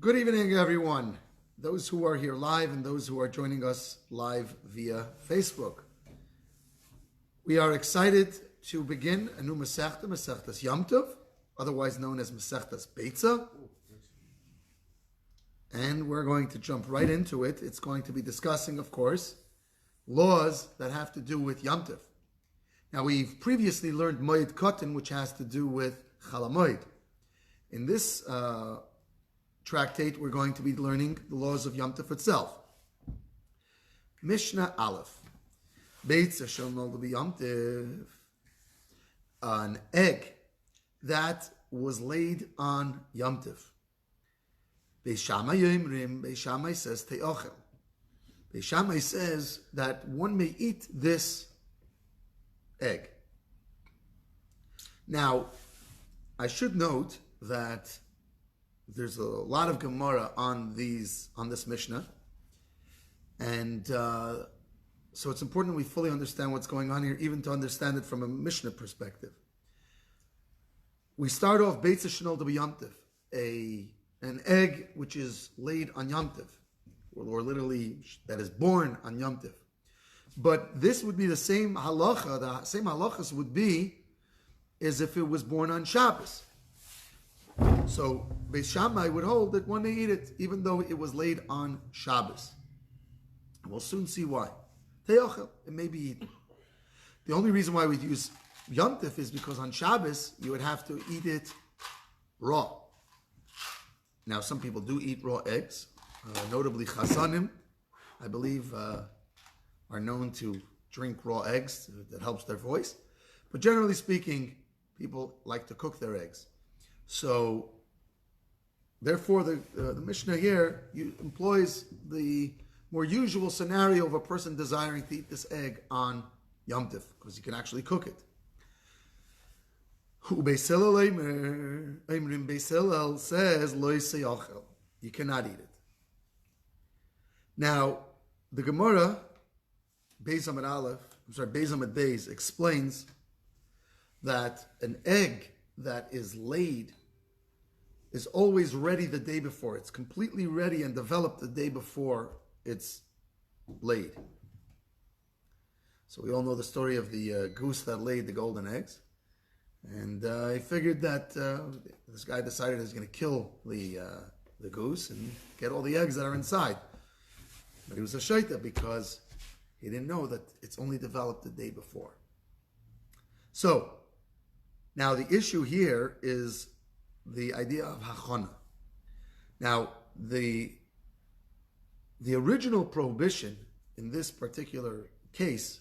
Good evening, everyone. Those who are here live and those who are joining us live via Facebook. We are excited to begin a new Masechta, Masechtas Yom Tov, otherwise known as Masechtas Beitza. And we're going to jump right into it. It's going to be discussing, of course, laws that have to do with Yom Tov. Now, we've previously learned Moed Kotin, which has to do with Chol HaMoed. In this tractate, we're going to be learning the laws of Yom Tov itself. Mishna Aleph. Beitza shel noldu Yom Tov. An egg that was laid on Yom Tov. Beis Shammai Yomrim, Beis Shammai says te'ochel. Beis Shammai says that one may eat this egg. Now, I should note that there's a lot of Gemara on this Mishnah, and so it's important we fully understand what's going on here, even to understand it from a Mishnah perspective. We start off Beitza shel noldu Yom Tov, an egg which is laid on Yom Tov, or literally that is born on Yom Tov. But this would be the same halacha. The same halachas would be as if it was born on Shabbos. So Beis Shammai would hold that one may eat it, even though it was laid on Shabbos. We'll soon see why. Te'ochel, it may be eaten. The only reason why we use Yom Tov is because on Shabbos you would have to eat it raw. Now, some people do eat raw eggs, notably chasanim, I believe, are known to drink raw eggs. That helps their voice. But generally speaking, people like to cook their eggs. So, therefore, the Mishnah here employs the more usual scenario of a person desiring to eat this egg on Yom Tov, because you can actually cook it. Beis Hillel says, Lo yisayachel, you cannot eat it. Now, the Gemara, Beis Hamad Beis, explains that an egg that is laid is always ready the day before. It's completely ready and developed the day before it's laid. So we all know the story of the goose that laid the golden eggs. And I figured that this guy decided he was going to kill the goose and get all the eggs that are inside. But he was a shaita because he didn't know that it's only developed the day before. So, now the issue here is the idea of hachana. Now, the original prohibition in this particular case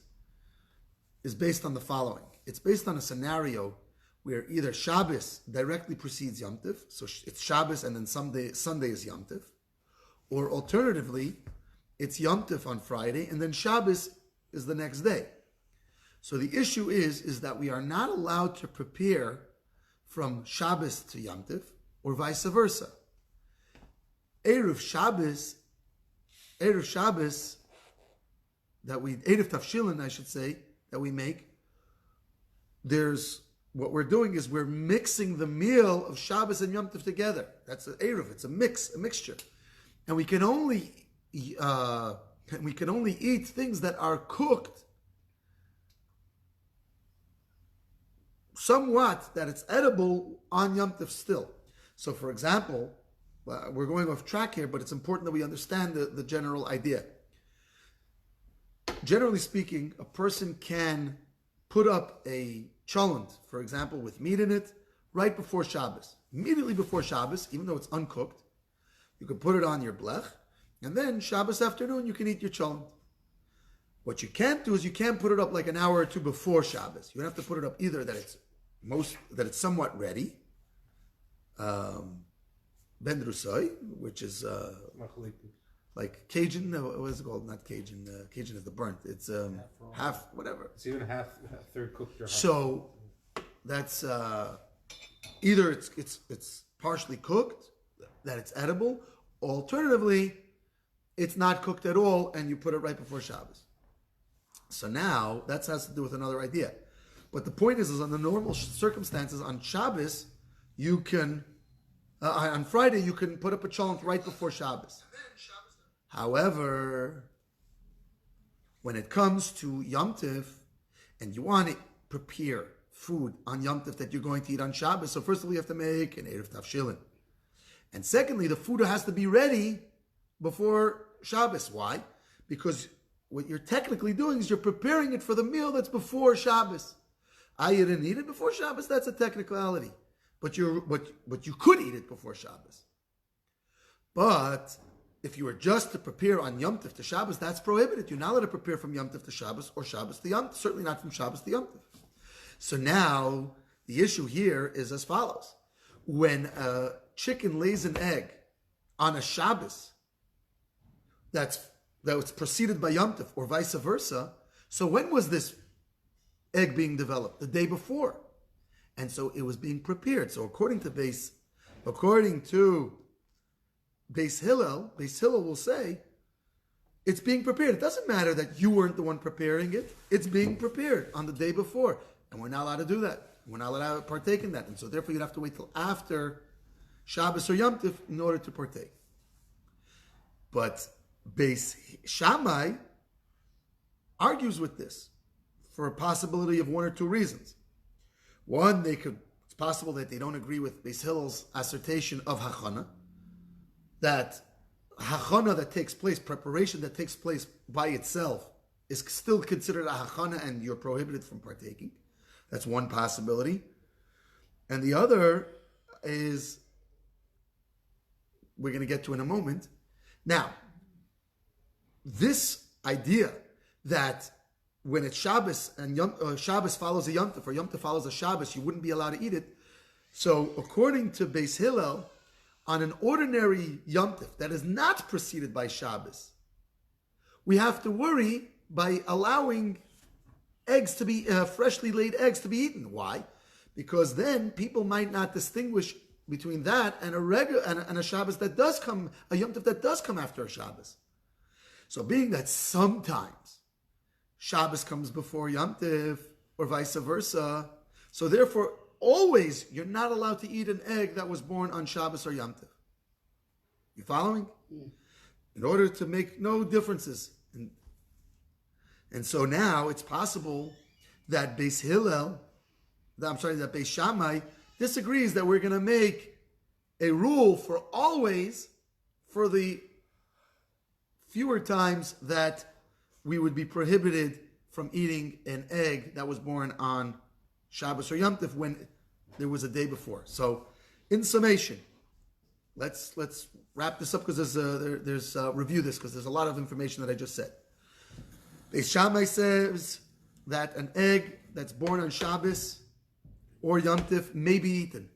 is based on the following. It's based on a scenario where either Shabbos directly precedes Yom Tov, so it's Shabbos and then Sunday is Yom Tov, or alternatively, it's Yom Tov on Friday and then Shabbos is the next day. So the issue is that we are not allowed to prepare from Shabbos to Yom Tov, or vice versa. Erev Shabbos, Erev Tafshilin, I should say, that we make, what we're doing is we're mixing the meal of Shabbos and Yom Tov together. That's an Erev, it's a mixture. And we can only eat things that are cooked somewhat, that it's edible on Yom Tov still. So, for example, we're going off track here, but it's important that we understand the general idea. Generally speaking, a person can put up a cholent, for example, with meat in it, right before Shabbos. Immediately before Shabbos, even though it's uncooked, you can put it on your blech, and then Shabbos afternoon you can eat your cholent. What you can't do is you can't put it up like an hour or two before Shabbos. You have to put it up either that it's somewhat ready, ben drusai, which is like Cajun. What is it called? Not Cajun. Cajun is the burnt. It's half whatever. It's even a third cooked. Or half. So that's either it's partially cooked, that it's edible. Alternatively, it's not cooked at all, and you put it right before Shabbos. So now that has to do with another idea. But the point is under normal circumstances on Shabbos, you can On Friday, you can put up a cholent right before Shabbos. However, when it comes to Yom Tif, and you want to prepare food on Yom Tif that you're going to eat on Shabbos, so first of all, you have to make an Erev Tavshilin. And secondly, the food has to be ready before Shabbos. Why? Because what you're technically doing is you're preparing it for the meal that's before Shabbos. You didn't eat it before Shabbos, that's a technicality. But you could eat it before Shabbos. But if you were just to prepare on Yom Tif to Shabbos, that's prohibited. You're not allowed to prepare from Yom Tif to Shabbos or Shabbos to Yom Tif, certainly not from Shabbos to Yom Tif. So now, the issue here is as follows. When a chicken lays an egg on a Shabbos that was preceded by Yom Tif or vice versa, so when was this egg being developed? The day before. And so it was being prepared. So according to Beis Hillel will say, it's being prepared. It doesn't matter that you weren't the one preparing it. It's being prepared on the day before. And we're not allowed to do that. We're not allowed to partake in that. And so therefore you'd have to wait till after Shabbos or Yom Tif in order to partake. But Beis Shammai argues with this for a possibility of one or two reasons. One, it's possible that they don't agree with Beis Hillel's assertion of hachana, that hachana that takes place, preparation that takes place by itself, is still considered a hachana and you're prohibited from partaking. That's one possibility. And the other is, we're going to get to in a moment. Now, this idea that when it's Shabbos and Shabbos follows a Yom Tov or Yom Tov follows a Shabbos, you wouldn't be allowed to eat it. So according to Beis Hillel, on an ordinary Yom Tov that is not preceded by Shabbos, we have to worry by allowing eggs to be, freshly laid eggs to be eaten. Why? Because then people might not distinguish between that and a Shabbos that does come, a Yom Tov that does come after a Shabbos. So being that sometimes Shabbos comes before Yom Tov or vice versa, so therefore always you're not allowed to eat an egg that was born on Shabbos or Yom Tov. You following? In order to make no differences. And so now it's possible that Beis Shammai disagrees that we're going to make a rule for always for the fewer times that we would be prohibited from eating an egg that was born on Shabbos or Yom Tov when there was a day before. So, in summation, let's wrap this up because there's review this because there's a lot of information that I just said. Beis Shammai says that an egg that's born on Shabbos or Yom Tif may be eaten.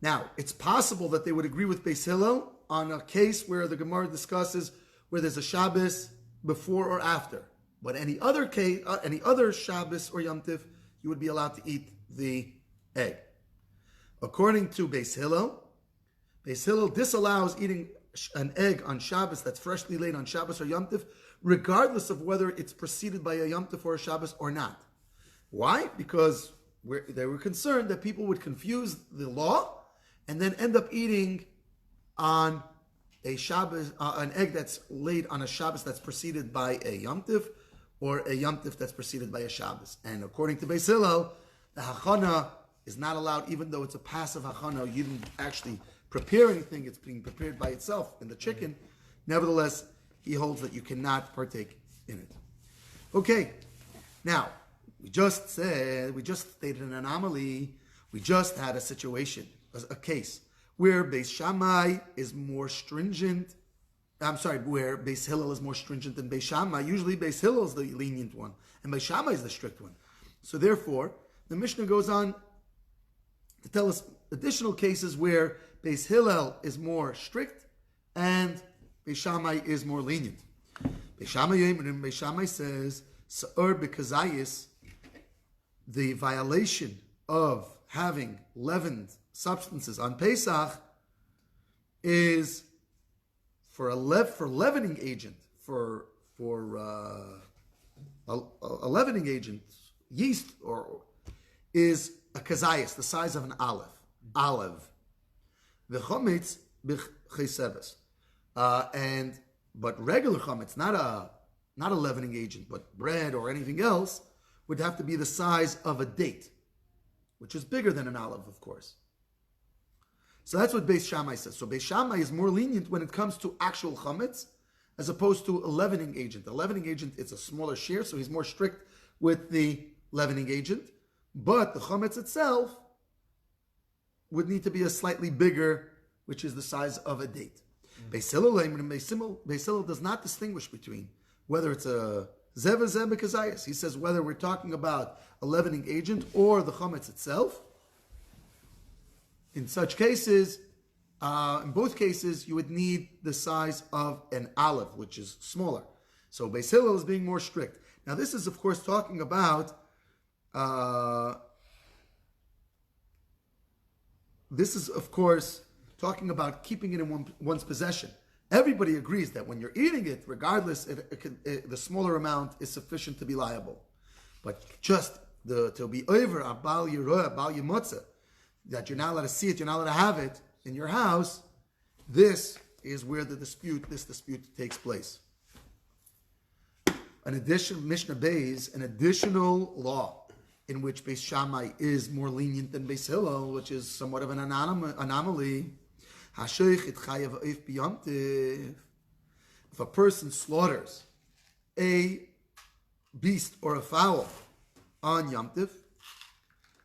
Now, it's possible that they would agree with Beis Hillel on a case where the Gemara discusses where there's a Shabbos before or after. But any other case, any other Shabbos or Yom Tif, you would be allowed to eat the egg. According to Beis Hillel disallows eating an egg on Shabbos that's freshly laid on Shabbos or Yom Tif, regardless of whether it's preceded by a Yom Tif or a Shabbos or not. Why? Because they were concerned that people would confuse the law and then end up eating on a Shabbos, an egg that's laid on a Shabbos that's preceded by a Yom Tif or a Yom Tif that's preceded by a Shabbos. And according to Beis Hillel, the hachana is not allowed even though it's a passive hachana. You didn't actually prepare anything. It's being prepared by itself in the chicken. Nevertheless, he holds that you cannot partake in it. Okay, now, we just stated an anomaly. We just had a situation, a case, where Beis Shammai is more stringent. Where Beis Hillel is more stringent than Beis Shammai. Usually Beis Hillel is the lenient one, and Beis Shammai is the strict one. So therefore, the Mishnah goes on to tell us additional cases where Beis Hillel is more strict and Beis Shammai is more lenient. Beis Shammai says, Sa'ur b'kazayis, the violation of having leavened substances on Pesach is for a leavening agent, for a leavening agent, yeast, or is a kazayis, the size of an olive. v'chometz b'cheiseves. But regular chametz, not a leavening agent, but bread or anything else, would have to be the size of a date, which is bigger than an olive, of course. So that's what Beis Shammai says. So Beis Shammai is more lenient when it comes to actual chametz, as opposed to a leavening agent. A leavening agent, it's a smaller shear, so he's more strict with the leavening agent. But the chametz itself would need to be a slightly bigger, which is the size of a date. Beis Hillel does not distinguish between whether it's a zeva kazayas. He says whether we're talking about a leavening agent or the chametz itself. In such cases, in both cases, you would need the size of an Aleph, which is smaller. So Beis Hillel is being more strict. Now, this is, of course, talking about keeping it in one's possession. Everybody agrees that when you're eating it, regardless, the smaller amount is sufficient to be liable. But just to be over a bal yiroah, bal yimotza, that you're not allowed to see it, you're not allowed to have it in your house, this is where this dispute takes place. Mishnah Beis, an additional law in which Beis Shammai is more lenient than Beis Hillel, which is somewhat of an anomaly. If a person slaughters a beast or a fowl on Yom Tiv,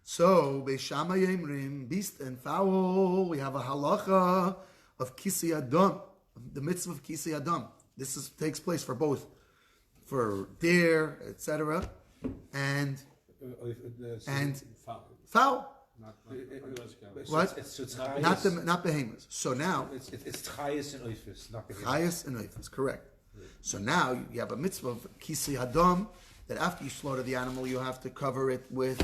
so Beis Shammai Yemrim, beast and fowl, we have a halacha of Kisei Adam, the mitzvah of Kisei Adam. This takes place for both, for deer, etc., and fowl. What? It's not behemoths. So now it's chayas and oifis, not behemoths. Chayas and oifis, correct. So now you have a mitzvah of Kisei Adam, that after you slaughter the animal, you have to cover it with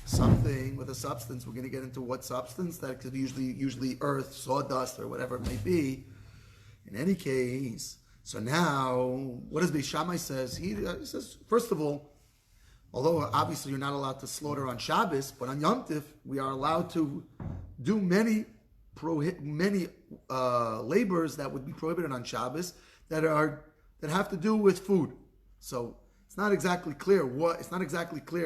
something, with a substance. We're going to get into what substance. That could be usually earth, sawdust, or whatever it may be. In any case, so now, what does Beis Shammai says? He says, first of all, although obviously you're not allowed to slaughter on Shabbos, but on Yom Tif, we are allowed to do many labors that would be prohibited on Shabbos that have to do with food. So it's not exactly clear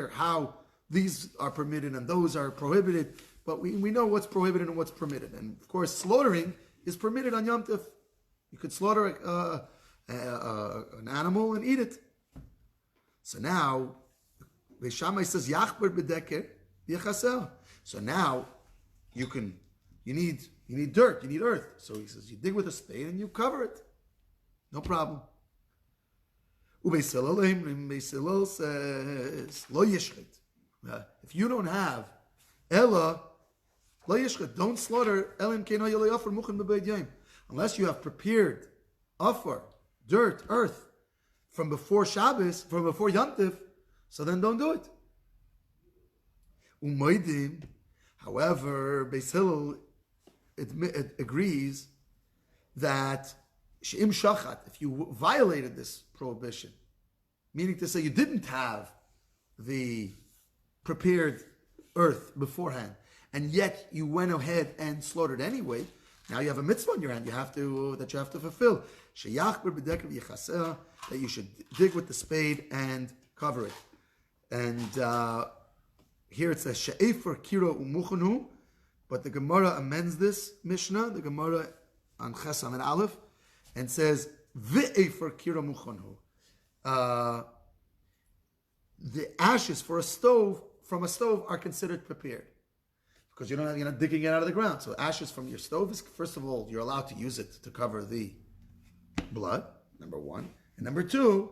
how these are permitted and those are prohibited, but we know what's prohibited and what's permitted. And of course, slaughtering is permitted on Yom Tif. You could slaughter an animal and eat it. So now, Beis Shammai says, Yachber b'deker v'yachasel. So now, you need dirt, you need earth. So he says, you dig with a spade and you cover it. No problem. Beis Hillel says, Lo yishchit. If you don't have Ella, Lo yishchit, don't slaughter Elim kein hayeh lo yafar muchen b'beit yom. Unless you have prepared afar, dirt, earth, from before Shabbos, from before Yom Tiv, so then don't do it. Umaydim, however, Beis Hillel agrees that she'im shachat, if you violated this prohibition, meaning to say you didn't have the prepared earth beforehand, and yet you went ahead and slaughtered anyway, now you have a mitzvah in your hand you have to fulfill. That you should dig with the spade and cover it. And here it says she'efer kira umuchanu, but the Gemara amends this Mishnah, the Gemara on Chesam and Aleph, and says ve'efer kira muchanu. The ashes from a stove are considered prepared, because you're not digging it out of the ground. So ashes from your stove is, first of all, you're allowed to use it to cover the blood, number one. And number two,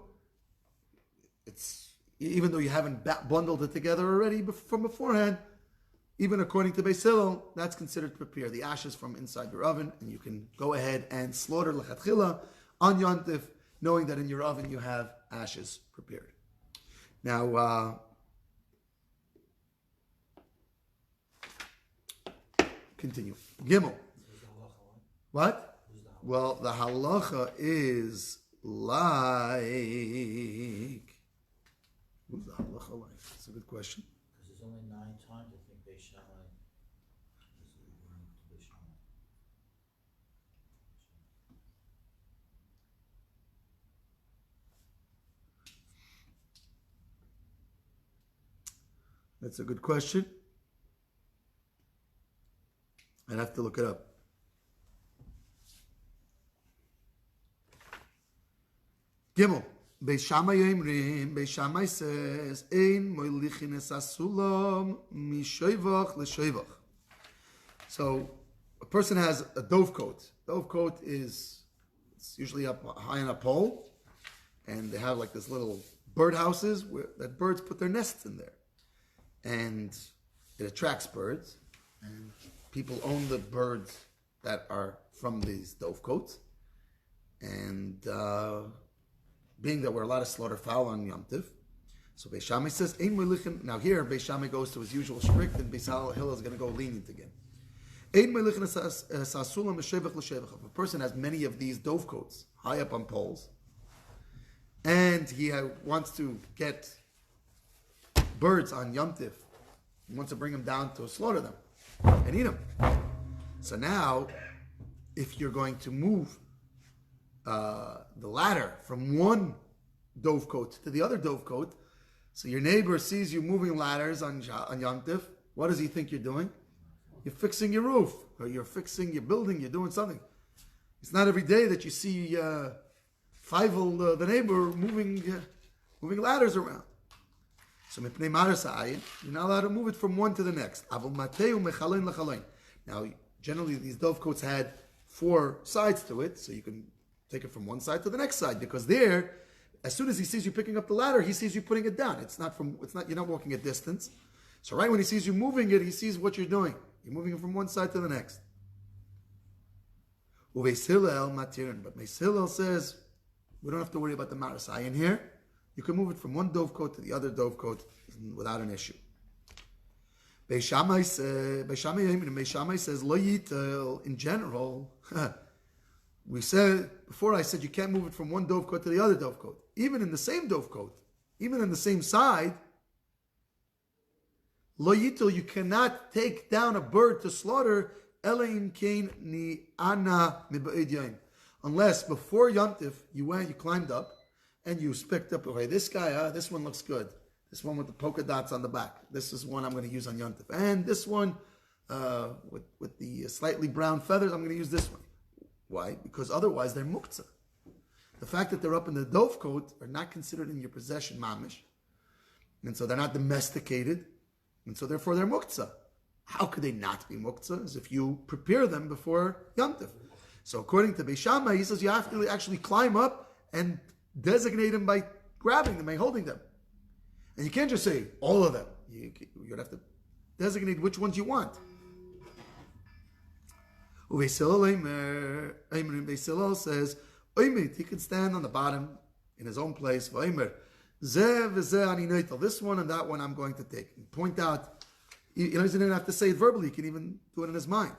it's, even though you haven't bundled it together already from beforehand, even according to Beis Hillel, that's considered prepared. The ashes from inside your oven, and you can go ahead and slaughter lechatchila on Yom Tif, knowing that in your oven you have ashes prepared. Now, continue. Gimel. What? Well, the halacha is like... Who's the halacha like? That's a good question. Because there's only 9 times I think Beis Shammai is referring to Beis Shammai. That's a good question. I'd have to look it up. Gimel. Beis Shammai Yemrim. Beis Shammai says, Ein moilichin es asulam mishoivach l'shoivach. So, a person has a dovecote. Dovecote is it's usually up high on a pole, and they have like this little bird houses where that birds put their nests in there, and it attracts birds. And people own the birds that are from these dovecotes, and being that we're allowed to slaughter fowl on Yom Tiv, so Beis Shammai says, Ein moilichin. Now here, Beis Shammai goes to his usual strict, and Beis Hillel is going to go lenient again. Ein moilichin es asulam l'shevach l'shevach. If a person has many of these dovecotes high up on poles, and he wants to get birds on Yom Tiv, he wants to bring them down to slaughter them and eat them. So now, if you're going to move the ladder from one dovecote to the other dovecote, so your neighbor sees you moving ladders on Yom Tiv, what does he think you're doing? You're fixing your roof, or you're fixing your building, you're doing something. It's not every day that you see Feivel, the neighbor, moving ladders around. So you're not allowed to move it from one to the next. Now, generally these dovecotes had 4 sides to it, so you can take it from one side to the next side, because there, as soon as he sees you picking up the ladder, he sees you putting it down. You're not walking a distance. So right when he sees you moving it, he sees what you're doing. You're moving it from one side to the next. But Beis Hillel says, we don't have to worry about the Marasayan here. You can move it from one dovecote to the other dovecote without an issue. Beis Shammai says, Lo yitel, in general, we said, before I said you can't move it from one dovecote to the other dovecote. Even in the same dovecote, even in the same side, Lo yitel, you cannot take down a bird to slaughter, Elaim kain ni ana miba'id yain. Unless before Yom Tif, you climbed up, and you picked up, okay, this guy, this one looks good. This one with the polka dots on the back. This is one I'm going to use on Yom Tif. And this one with the slightly brown feathers, I'm going to use this one. Why? Because otherwise they're muktzah. The fact that they're up in the dovecote are not considered in your possession, mamish. And so they're not domesticated. And so therefore they're muktzah. How could they not be muktzah? As if you prepare them before Yom Tif. So according to Beis Shammai, he says you have to actually climb up and designate them by grabbing them, by holding them. And you can't just say all of them. You'd have to designate which ones you want. Beis Hillel says, he can stand on the bottom in his own place. This one and that one I'm going to take. And point out, he doesn't even have to say it verbally, he can even do it in his mind.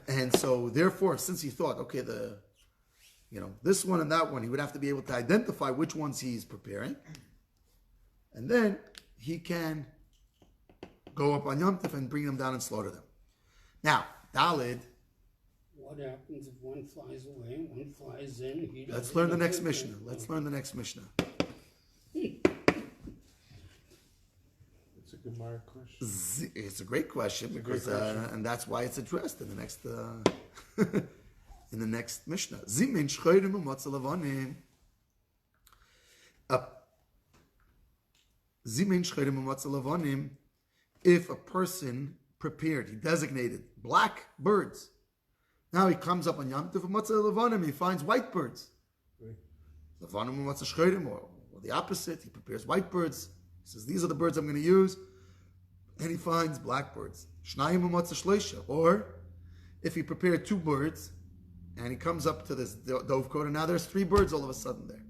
And so therefore, since he thought, okay, this one and that one, he would have to be able to identify which ones he's preparing. And then he can go up on Yom Tif and bring them down and slaughter them. Now, Dalid. What happens if one flies away and one flies in? Let's learn the next Mishnah. Let's learn the next Mishnah. It's a Gemara question. It's a great question because, and that's why it's addressed in the next in the next Mishnah. Zimin shchorim u'matzah lavanim. Zimin shchorim u'matzah lavanim. If a person prepared, he designated black birds. Now he comes up on Yom Tov u'matzah lavanim. He finds white birds. Lavanim u'matzah shchorim, or the opposite. He prepares white birds. He says, these are the birds I'm going to use. And he finds black birds. Shnayim u'matzah shloisha. Or if he prepared 2 birds, and he comes up to this dovecote, and now there's 3 birds all of a sudden there.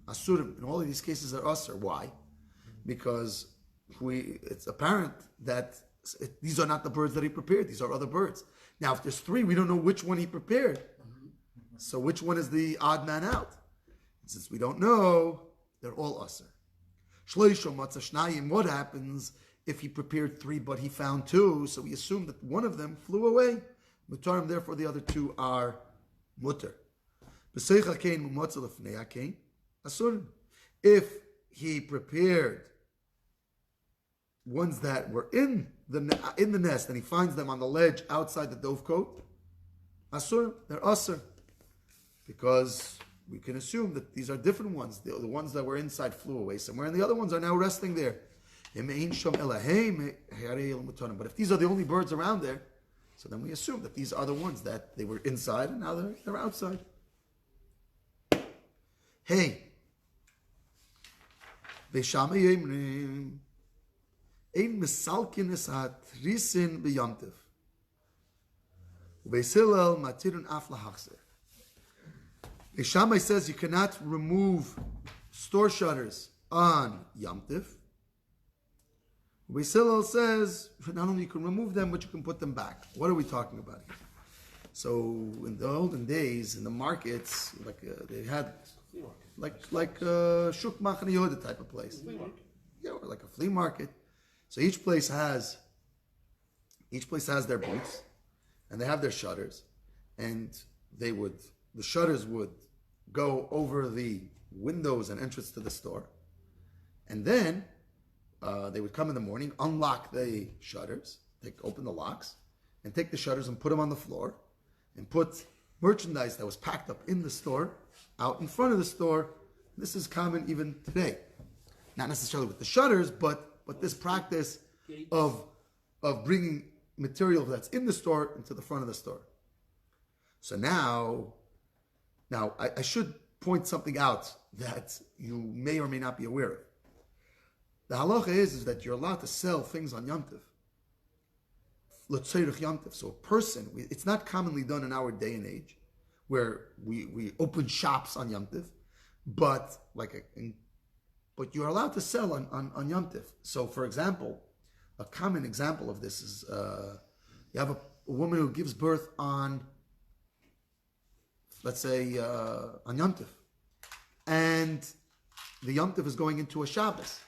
Asurim. In all of these cases are asur. Why? Because it's apparent that these are not the birds that he prepared. These are other birds. Now, if there's 3, we don't know which one he prepared. So which one is the odd man out? And since we don't know, they're all asur. Shloisha matzah shnayim. What happens if he prepared 3 but he found 2? So we assume that one of them flew away. Mutarim, therefore the other 2 are mutter. If he prepared ones that were in the nest, and he finds them on the ledge outside the dovecote, asur, they're asur, because we can assume that these are different ones. The ones that were inside flew away somewhere, and the other ones are now resting there. But if these are the only birds around there, so then we assume that these are the ones that they were inside and now they're outside. Hey, Beishama Yemrim, Ein Misalkinis Hatrisin B'Yamtiv, Beis Hillel Matirun Af Lahachzer. Shammai says you cannot remove store shutters on Yom Tiv. Beis Hillel says not only you can remove them, but you can put them back. What are we talking about here? So in the olden days, in the markets, they had like Shuk Machane Yehuda type of place. Yeah, or like a flea market. So each place has their booths, and they have their shutters, and the shutters would go over the windows and entrance to the store. And then they would come in the morning, unlock the shutters, open the locks, and take the shutters and put them on the floor, and put merchandise that was packed up in the store out in front of the store. This is common even today. Not necessarily with the shutters, but this practice of bringing material that's in the store into the front of the store. So now I should point something out that you may or may not be aware of. The halacha is that you're allowed to sell things on Yom Tov. L'tzeirich Yom Tov. So a person, it's not commonly done in our day and age, where we open shops on Yom Tov, but you're allowed to sell on Yom Tov. So for example, a common example of this is you have a woman who gives birth on, let's say, on Yom Tov, and the Yom Tov is going into a Shabbos.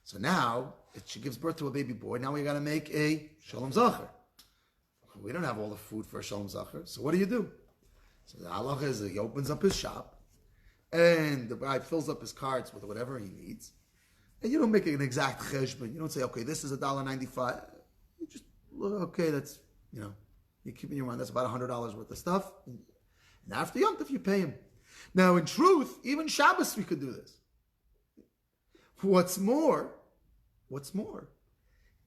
So now, if she gives birth to a baby boy, now we got to make a Shalom Zacher. We don't have all the food for a Shalom Zacher, so what do? So the halacha is that he opens up his shop, and the bride fills up his carts with whatever he needs, and you don't make an exact cheshbon. You don't say, okay, this is $1.95. You just, okay, that's, you keep in your mind, that's about $100 worth of stuff, and after Yom Tov, you pay him. Now, in truth, even Shabbos, we could do this. What's more,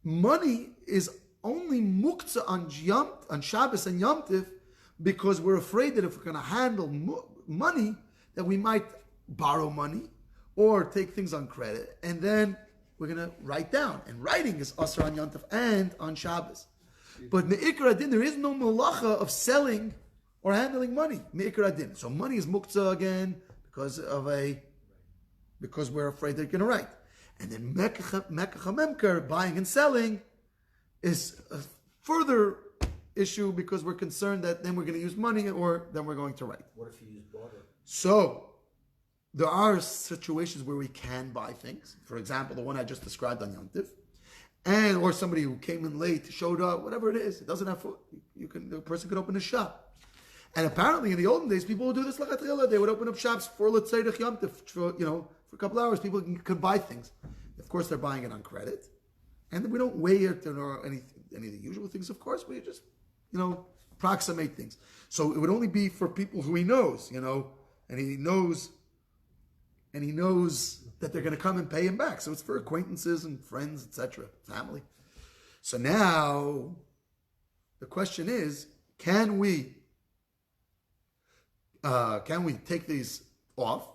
money is only muktzah on Shabbos and Yom Tov because we're afraid that if we're going to handle money, that we might borrow money or take things on credit, and then we're going to write down. And writing is asur on Yom Tov and on Shabbos. But me'ikar adin, there is no malacha of selling or handling money. Me'ikar adin. So money is muktzah again because we're afraid they're going to write. And then mekach memker, buying and selling, is a further issue because we're concerned that then we're going to use money or then we're going to write. What if you use barter? So there are situations where we can buy things. For example, the one I just described on Yom Tiv. Or somebody who came in late, showed up, whatever it is. It doesn't have food. The person could open a shop. And apparently in the olden days, people would do this lachatchila. They would open up shops for l'tzeirich Yom Tov, for a couple hours. People could buy things. Of course, they're buying it on credit. And we don't weigh it or any of the usual things, of course. We just, approximate things. So it would only be for people who he knows, and he knows that they're going to come and pay him back. So it's for acquaintances and friends, etc., family. So now the question is, can we take these off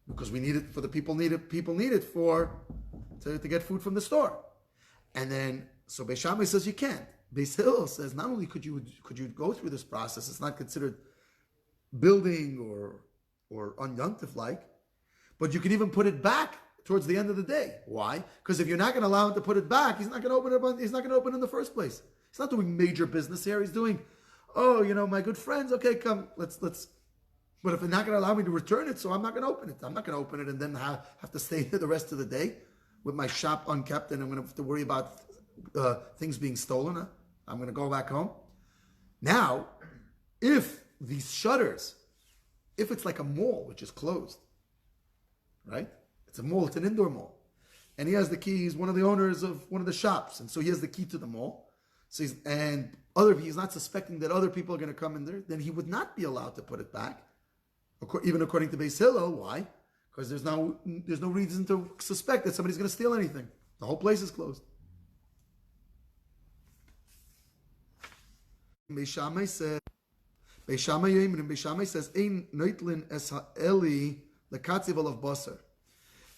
because we need it for the people need it to get food from the store? And then so Beis Shammai says you can't. Beis Hillel says not only could you go through this process, it's not considered building or on Yom Tov like, but you can even put it back towards the end of the day. Why? Because if you're not going to allow him to put it back, he's not going to open it. He's not going to open in the first place. He's not doing major business here. He's doing, my good friends. Okay, come, let's. But if they're not going to allow me to return it, so I'm not going to open it. I'm not going to open it and then have to stay there the rest of the day with my shop unkept, and I'm going to have to worry about things being stolen. I'm going to go back home. Now, if these shutters, if it's like a mall which is closed, right? It's a mall, it's an indoor mall. and he has the key. He's one of the owners of one of the shops, and so he has the key to the mall. So he's not suspecting that other people are going to come in there. Then he would not be allowed to put it back, even according to Beis Hillel. Why? Because there's no reason to suspect that somebody's going to steal anything. The whole place is closed. Beis Shammai says, "Ein noitlin es ha'eli lekatziv olav basar."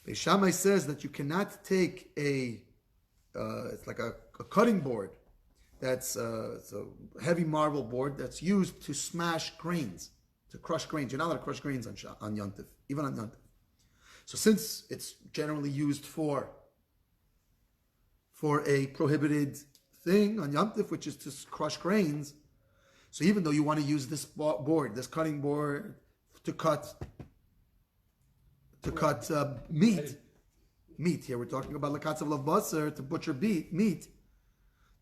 Beis Shammai says that you cannot take it's like a cutting board that's it's a heavy marble board that's used to smash grains, to crush grains. You're not allowed to crush grains on Yom Tov, even on Yom Tov. So since it's generally used for a prohibited thing on Yom Tov, which is to crush grains, so even though you want to use this board, this cutting board, to cut meat here, we're talking about lekatzav lav basar, to butcher meat,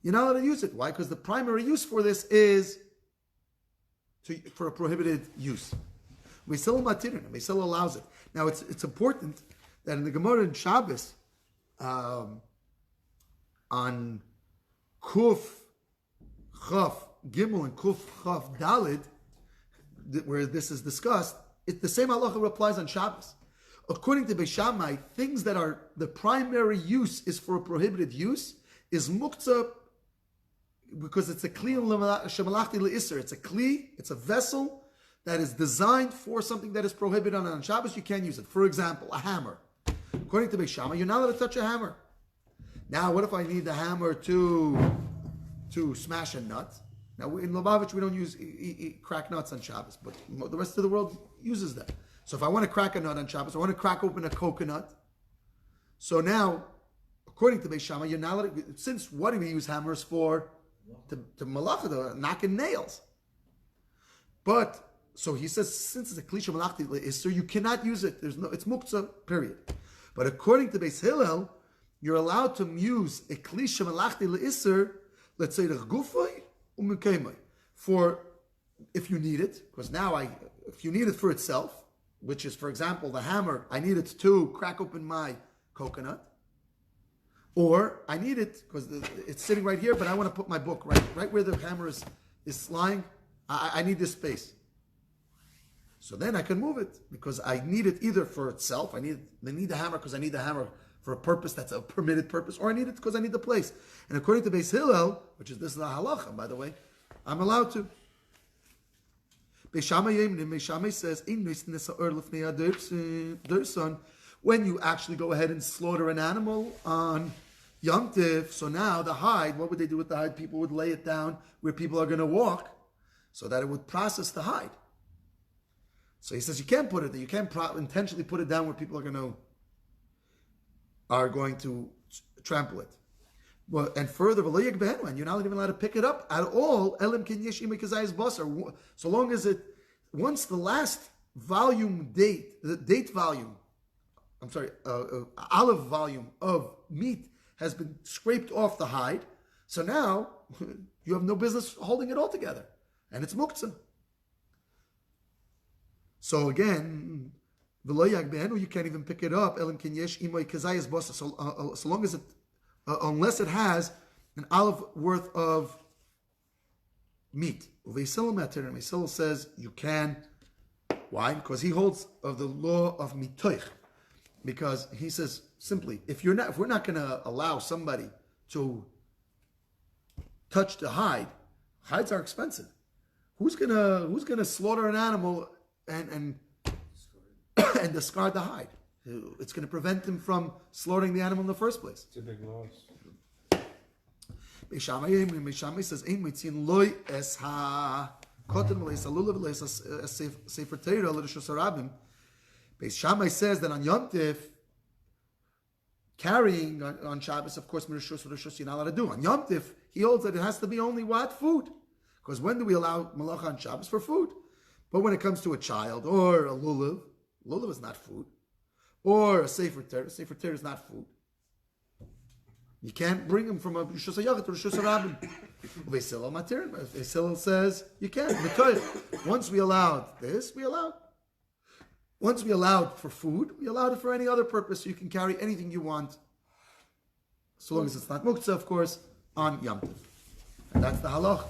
you're not allowed to use it. Why? Because the primary use for this is for a prohibited use. Mesil matirin, Mesil allows it. Now it's important that in the Gemara in Shabbos, on Kuf Chaf Gimel and Kuf Chaf Dalid, where this is discussed, the same halacha applies on Shabbos. According to Beis Shammai, things that are the primary use is for a prohibited use is muktzah, because it's a kli shemalachti leisser. It's a kli, it's a vessel that is designed for something that is prohibited on Shabbos. You can't use it. For example, a hammer. According to Beis Shammai, you're not allowed to touch a hammer. Now, what if I need the hammer to smash a nut? Now, in Lubavitch, we don't use crack nuts on Shabbos, but the rest of the world uses that. So if I want to crack a nut on Shabbos, I want to crack open a coconut. So now, according to Beis Shammai, you're not allowed to, since what do we use hammers for? To malacha, to knocking nails. But, so he says, since it's a kli shemalachti, so you cannot use it. It's muktzah, period. But according to Beis Hillel, you're allowed to use a kli shemalachti leisser, let's say the gufay umukemay, for if you need it, because now if you need it for itself, which is, for example, the hammer, I need it to crack open my coconut, or I need it because it's sitting right here, but I want to put my book right where the hammer is lying. I need this space. So then I can move it because I need it either for itself. I need the hammer because I need the hammer for a purpose that's a permitted purpose, or I need it because I need the place. And according to Beis Hillel, which is this is the halacha, by the way, I'm allowed to. Beis Shammai says, when you actually go ahead and slaughter an animal on Yom Tiv, so now the hide, what would they do with the hide? People would lay it down where people are going to walk so that it would process the hide. So he says you can't put it there. You can't intentionally put it down where people are going to trample it. Well, and further, and you're not even allowed to pick it up at all. So long as once the last volume the date volume, olive volume of meat has been scraped off the hide, so now you have no business holding it all together, and it's muktzah. So again, you can't even pick it up. So long as unless it has an olive worth of meat. Mesil says you can. Why? Because he holds of the law of mitoich. Because he says simply, if we're not going to allow somebody to touch the hide, hides are expensive. Who's gonna slaughter an animal and discard the hide? It's going to prevent him from slaughtering the animal in the first place. It's a big loss. Beis Shammai says, "Ein mitzin loy es ha koten v'leis halulav v'leis sefer Torah l'rishus harabim." Beis Shammai says that on Yom Tiv, carrying on Shabbos, of course, rishus you're not allowed to do. On Yom Tiv, he holds that it has to be only what? Food. Because when do we allow malacha on Shabbos? For food. But when it comes to a child or a lulav is not food. Or a sefer Torah is not food. You can't bring them from a rishus hayachid to rishus harabim. Beis Hillel matir. Beis Hillel says you can. Because once we allowed this, we allowed. Once we allowed for food, we allowed it for any other purpose. So you can carry anything you want so long as it's not muktzah, of course, on Yom Tov. And that's the halach.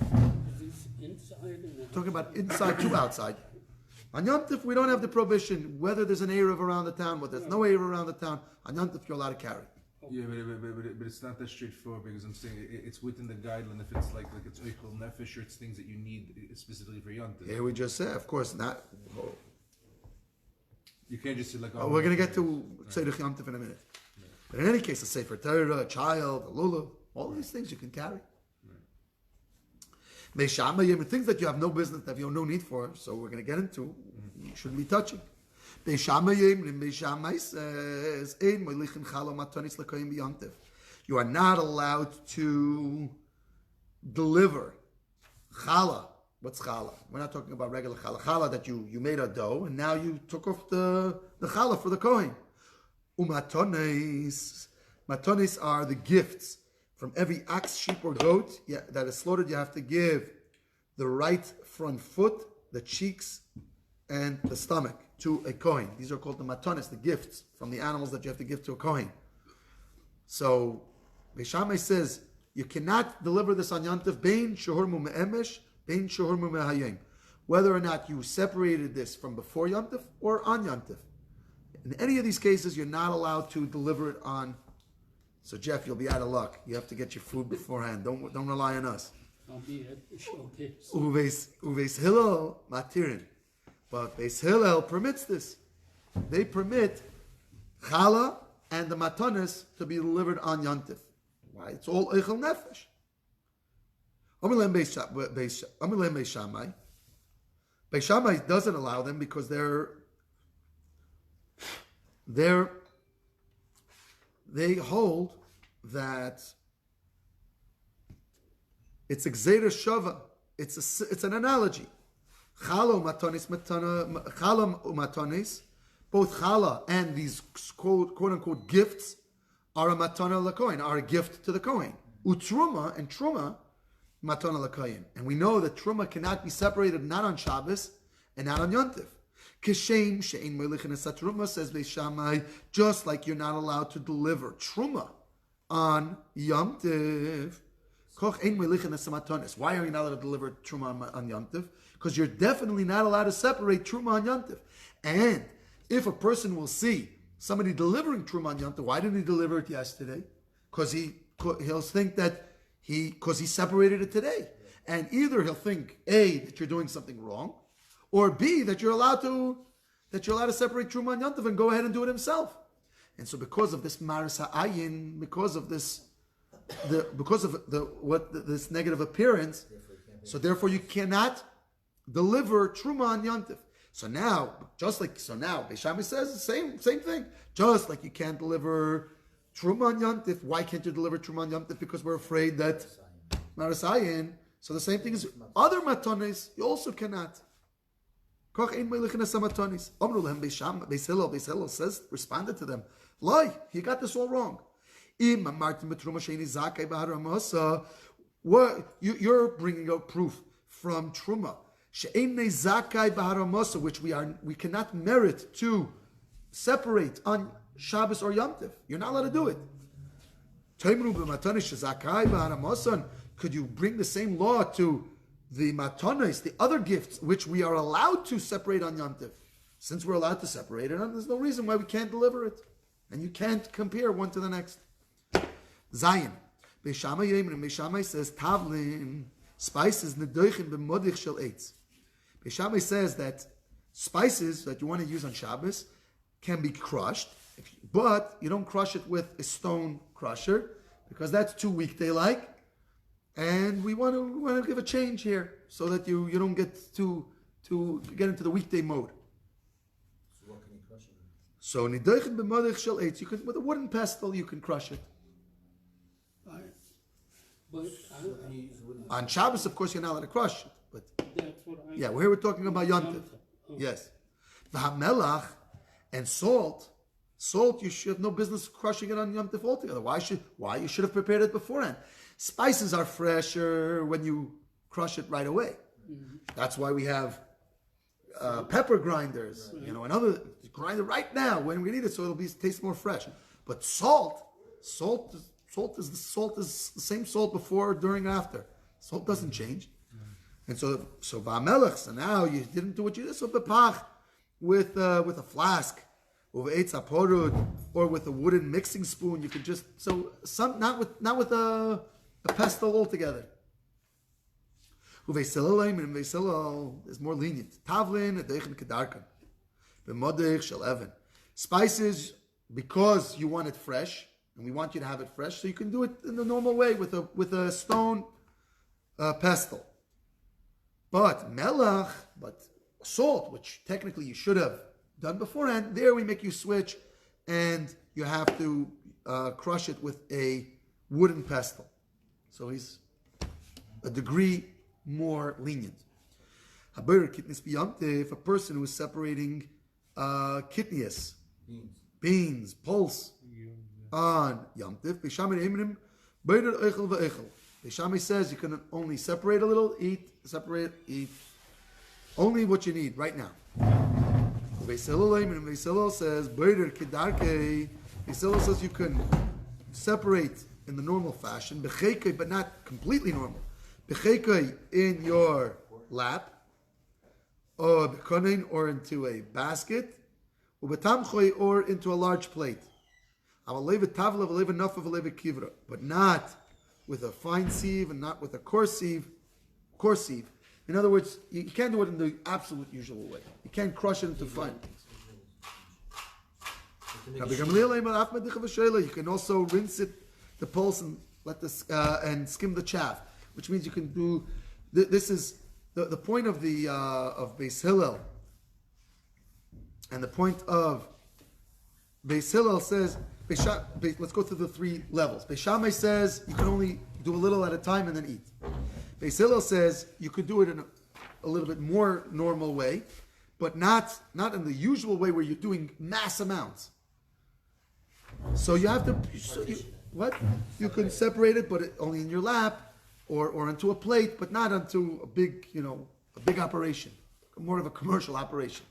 Is this inside and Talking about inside to outside. On Yom Tov, we don't have the prohibition whether there's an Erev around the town, whether there's no Erev around the town. On Yom Tov, you're allowed to carry. Yeah, but it's not that straightforward because I'm saying it's within the guideline. If it's like it's oichel nefesh or it's things that you need specifically for Yom Tov. Here we just said, of course, not. You can't just say like. We're going to get to Tzedek Yom Tov in a minute. But in any case, a Sefer Torah, a child, a lulav, all of these things you can carry. Meishamayim, things that you have no business, that you have no need for, so we're going to get into, you shouldn't be touching. Beishamay says, you are not allowed to deliver challah. What's challah? We're not talking about regular challah. Challah that you made a dough and now you took off the challah for the kohen. Umatones. Matones are the gifts. From every ox, sheep, or goat that is slaughtered, you have to give the right front foot, the cheeks, and the stomach to a kohen. These are called the matonis, the gifts from the animals that you have to give to a kohen. So, Beishamai says, you cannot deliver this on Yantif, bein shehurmu me'emesh, bein shehurmu me'hayim. Whether or not you separated this from before Yantif or on Yantif. In any of these cases, you're not allowed to deliver it on. So Jeff, you'll be out of luck. You have to get your food beforehand. Don't rely on us. I'll be at the showcase. Uveis Hillel matirin, but Beis Hillel permits this. They permit challah and the matanis to be delivered on Yantif. Why? It's all eichel nefesh. Amilem Beis Shammai. Beis Shammai doesn't allow them because they hold that it's a gzeira shava. It's an analogy. Chala umatonis, both chala and these quote unquote gifts are a matana lakoin, are a gift to the kohen. Utruma and truma matana lakoin, and we know that truma cannot be separated not on Shabbos and not on Yontif. Kishem she'ein melichin esat truma, says Beis Shammai, just like you're not allowed to deliver truma on Yom Tov. Koch ein melichin esamatonis. Why are you not allowed to deliver truma on Yom Tov? Because you're definitely not allowed to separate truma on Yom Tov. And if a person will see somebody delivering truma on Yom Tov, why didn't he deliver it yesterday? Because he'll think that because he separated it today. And either he'll think A, that you're doing something wrong, or B, that you're allowed to separate truma and yantav and go ahead and do it himself. And so, because of this maris ha'ayin, because of this negative appearance, so therefore you cannot deliver truma on yantav. So now, Beis Shammai says the same thing. Just like you can't deliver truma on yantav, why can't you deliver truma on yantav? Because we're afraid that maris ha'ayin. So the same thing is other matones you also cannot. Beis Hillel says, responded to them, lie, he got this all wrong. You're bringing out proof from Truma, which we cannot merit to separate on Shabbos or Yom Tov. You're not allowed to do it. Could you bring the same law to the matanos, the other gifts, which we are allowed to separate on Yom Tov? Since we're allowed to separate it, there's no reason why we can't deliver it. And you can't compare one to the next. Zayin. Beis Shammai says, Tavlin, spices, nedoichin b'modich shel eitz. Beis Shammai says that spices that you want to use on Shabbos can be crushed, but you don't crush it with a stone crusher, because that's too weekday-like. And we want to give a change here so that you don't get to get into the weekday mode. So what can you crush it? So nidoichin b'modich shel eitz, you can with a wooden pestle you can crush it. But On Shabbos, of course, you're not allowed to crush it. But that's what I. yeah, we're talking about Yom Tov. Yes, the hamelach and salt. Salt, you should have no business crushing it on Yom Tov altogether. Why you should have prepared it beforehand? Spices are fresher when you crush it right away. Mm-hmm. That's why we have pepper grinders, and other grind it right now when we need it, so it'll taste more fresh. But salt Salt is the same salt before, during, and after. Salt doesn't change. And so va'melech. So now you didn't do what you did. So bepach with a flask, or Beitza porud, or with a wooden mixing spoon. You could just not with a pestle altogether. And is more lenient. Tavlin adeichen kedarkan. B'modich shel even. Spices, because you want it fresh, and we want you to have it fresh, so you can do it in the normal way with a stone pestle. But melach, but salt, which technically you should have done beforehand, there we make you switch, and you have to crush it with a wooden pestle. So he's a degree more lenient. If a person who is separating kidneys, beans, pulse on Yom Tif, Beishami says you can only separate a little, eat. Only what you need right now. Beis says, Beis says you can separate in the normal fashion, but not completely normal. In your lap, or into a basket, or into a large plate. But not with a fine sieve and not with a coarse sieve. In other words, you can't do it in the absolute usual way. You can't crush it into fine. You can also rinse it, the pulse, and and skim the chaff, which means you can do. This is the point of the of Beis Hillel, and the point of Beis Hillel says. Let's go through the three levels. Beis Shammai says you can only do a little at a time and then eat. Beis Hillel says you could do it in a little bit more normal way, but not in the usual way where you're doing mass amounts. So you have to. You can separate it, but only in your lap or into a plate, but not onto a big operation, more of a commercial operation.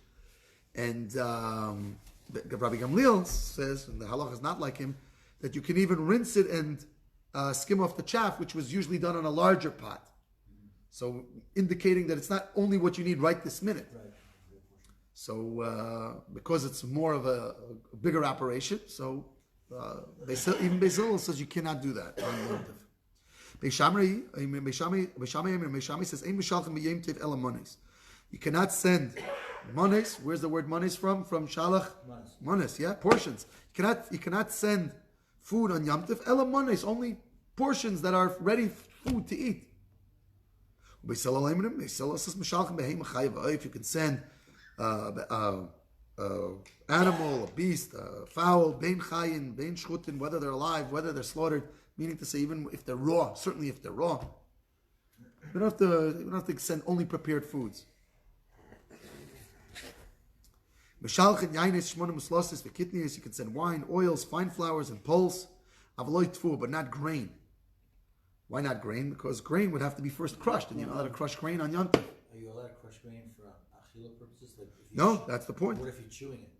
And Rabbi Gamliel says, and the halach is not like him, that you can even rinse it and skim off the chaff, which was usually done on a larger pot. So indicating that it's not only what you need right this minute. Right. So because it's more of a bigger operation, so even Beis Hillel says you cannot do that. Beis Shammai says, you cannot send manes. Where's the word manes from? From shalach? Manes, yeah, portions. You cannot send food on Yom Tif, ela manes, only portions that are ready food to eat. If you can send animal, a beast, a fowl, bein chayin, bein shchutin, whether they're alive, whether they're slaughtered, meaning to say even if they're raw, certainly if they're raw. We don't have to send only prepared foods. You can send wine, oils, fine flours, and pulse, but not grain. Why not grain? Because grain would have to be first crushed, and you're not allowed to crush grain on Yom Tov. Are you allowed to crush grain for achila purposes? Like no, that's the point. What if you're chewing it?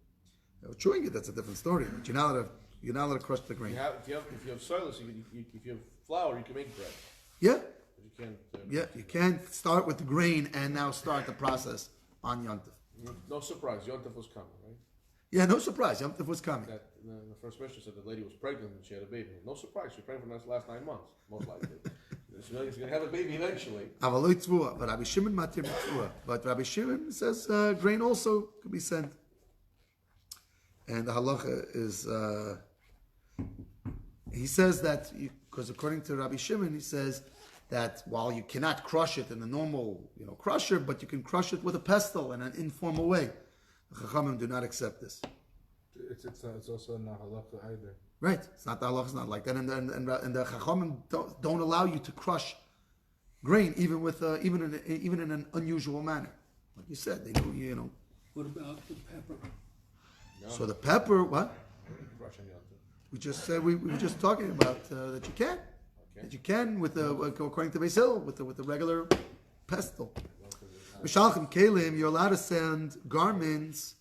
Chewing it, that's a different story. But you're not allowed to crush the grain. If you have soilers, if you have flour, you can make bread. Yeah. But you can't. You can't start with the grain and now start the process on Yom Tov. No surprise, Yom Tov was coming, right? Yeah, no surprise. Yom Tov was coming. The first Mishna said the lady was pregnant and she had a baby. No surprise, she was pregnant for the last 9 months, most likely. She's going to have a baby eventually. But Rabbi Shimon matir mitzvah. But Rabbi Shimon says grain also could be sent. And the halacha is, he says that, because according to Rabbi Shimon, he says that while you cannot crush it in the normal, crusher, but you can crush it with a pestle in an informal way. The Chachamim do not accept this. It's also not halacha either. Right, it's not the halacha. It's not like that, and the Chachamim don't allow you to crush grain even with even in an unusual manner. Like you said, they do. What about the pepper? No. So the pepper, what? Crush on Yom Tov. We just said we were just talking about that you can. Okay. That you can with according to Beis Hillel with the regular pestle. Mishalchim kelim, you're allowed to send garments.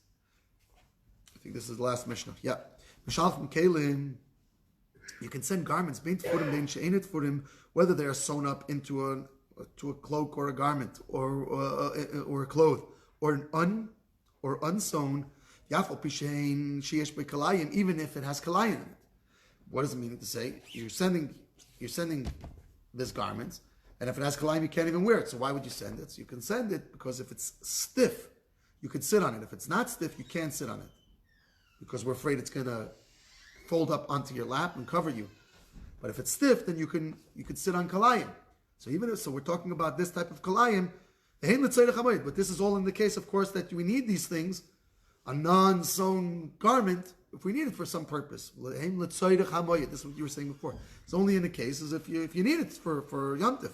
I think this is the last Mishnah. Yeah. Mishalchim kelim, You can send garments, whether they are sewn up into a cloak or a garment or a cloth, or unsewn, even if it has kalayim in it. What does it mean to say? You're sending this garment, and if it has kalayim, you can't even wear it. So why would you send it? So you can send it because if it's stiff, you can sit on it. If it's not stiff, you can't sit on it because we're afraid it's going to fold up onto your lap and cover you. But if it's stiff, then you can sit on kalayim. So we're talking about this type of kalayim, but this is all in the case, of course, that we need these things, a non-sewn garment, if we need it for some purpose. This is what you were saying before. It's only in the cases if you need it for Yom Tov.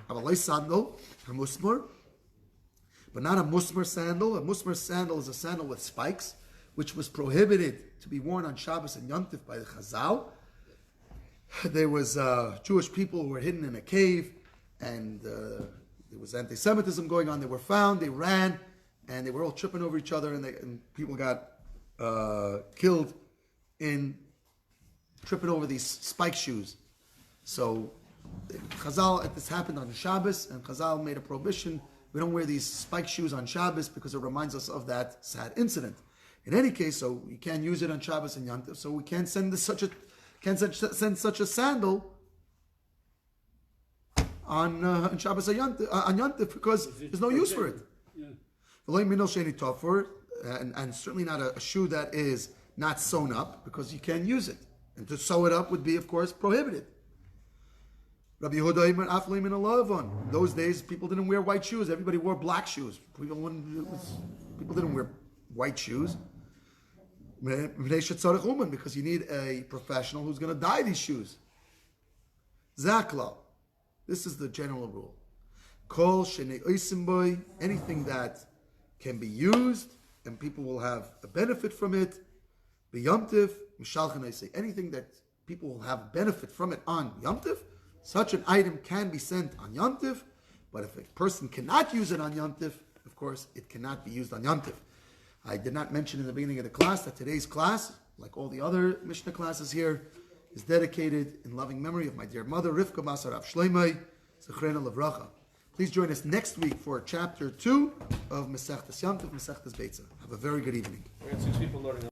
Have a sandal, a musmar, but not a musmar sandal. A musmar sandal is a sandal with spikes, which was prohibited to be worn on Shabbos and Yom Tov by the Chazal. There was Jewish people who were hidden in a cave, and there was anti-Semitism going on. They were found, they ran, and they were all tripping over each other, and people got killed in tripping over these spike shoes. So Chazal, this happened on Shabbos, and Chazal made a prohibition. We don't wear these spike shoes on Shabbos because it reminds us of that sad incident. In any case, so you can't use it on Shabbos and Yom Tov, so we can't send such a sandal on Shabbos or Yom Tov because there's no use for it. And certainly not a shoe that is not sewn up because you can't use it. And to sew it up would be, of course, prohibited. Rabbi Yehuda Eimer Aflim in Alavon. Those days, people didn't wear white shoes. Everybody wore black shoes. People didn't wear white shoes. Because you need a professional who's going to dye these shoes. Zakla. This is the general rule. Kol shenei oisim boy, anything that can be used and people will have a benefit from it. B'Yom Tov, mishalchen oisei, anything that people will have benefit from it on Yom Tov, such an item can be sent on Yom Tov, but if a person cannot use it on Yom Tov, of course, it cannot be used on Yom Tov. I did not mention in the beginning of the class that today's class, like all the other Mishnah classes here, is dedicated in loving memory of my dear mother, Rivka Basar Rav Shloimeh, Zechrena Levracha. Please join us next week for chapter 2 of Masechtas Yom Tov, Masechtas Beitza. Have a very good evening. We had 6 people learning.